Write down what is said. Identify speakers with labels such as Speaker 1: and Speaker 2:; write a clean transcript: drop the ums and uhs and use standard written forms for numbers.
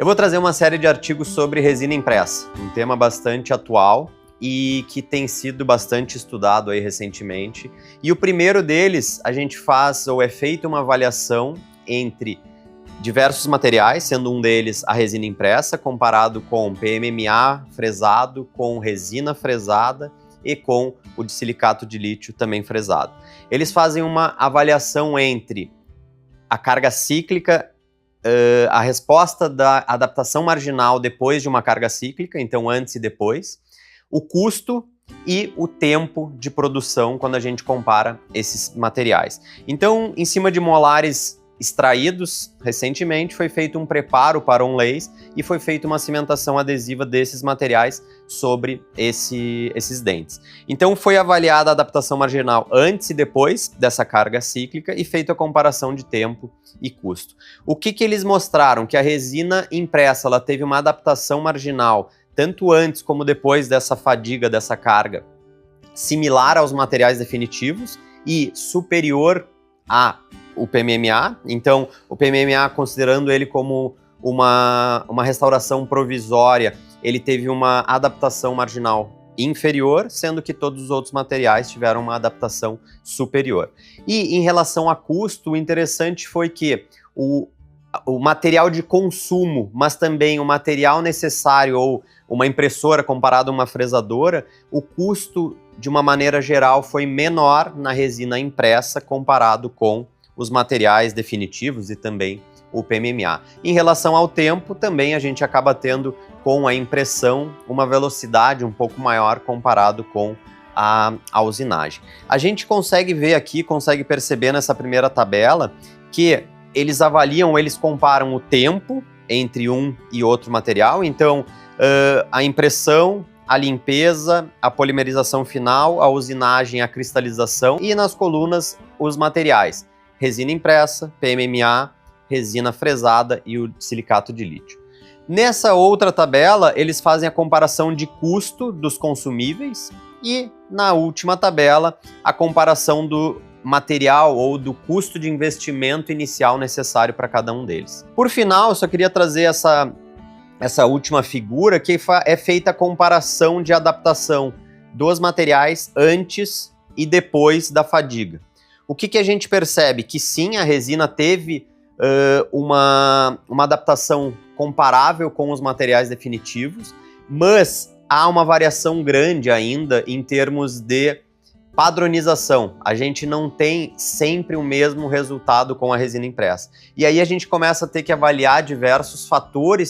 Speaker 1: Eu vou trazer uma série de artigos sobre resina impressa, um tema bastante atual e que tem sido bastante estudado aí recentemente. E o primeiro deles, a gente faz ou é feita uma avaliação entre diversos materiais, sendo um deles a resina impressa, comparado com PMMA fresado, com resina fresada e com o de silicato de lítio também fresado. Eles fazem uma avaliação entre a carga cíclica, a resposta da adaptação marginal depois de uma carga cíclica, então antes e depois, o custo e o tempo de produção quando a gente compara esses materiais. Então, em cima de molares extraídos recentemente, foi feito um preparo para onlays e foi feita uma cimentação adesiva desses materiais sobre esses dentes. Então, foi avaliada a adaptação marginal antes e depois dessa carga cíclica e feita a comparação de tempo e custo. O que eles mostraram? Que a resina impressa ela teve uma adaptação marginal tanto antes como depois dessa fadiga, dessa carga, similar aos materiais definitivos e superior ao PMMA. Então, o PMMA, considerando ele como uma restauração provisória, ele teve uma adaptação marginal inferior, sendo que todos os outros materiais tiveram uma adaptação superior. E em relação a custo, o interessante foi que o material de consumo, mas também o material necessário ou uma impressora comparado a uma fresadora, o custo, de uma maneira geral, foi menor na resina impressa comparado com os materiais definitivos e também o PMMA. Em relação ao tempo, também a gente acaba tendo com a impressão uma velocidade um pouco maior comparado com a usinagem. A gente consegue ver aqui, consegue perceber nessa primeira tabela que eles avaliam, eles comparam o tempo entre um e outro material, então a impressão, a limpeza, a polimerização final, a usinagem, a cristalização e nas colunas os materiais, resina impressa, PMMA, resina fresada e o silicato de lítio. Nessa outra tabela, eles fazem a comparação de custo dos consumíveis e na última tabela, a comparação do material ou do custo de investimento inicial necessário para cada um deles. Por final, eu só queria trazer essa última figura que é feita a comparação de adaptação dos materiais antes e depois da fadiga. O que a gente percebe? Que sim, a resina teve uma adaptação comparável com os materiais definitivos, mas há uma variação grande ainda em termos de padronização. A gente não tem sempre o mesmo resultado com a resina impressa. E aí a gente começa a ter que avaliar diversos fatores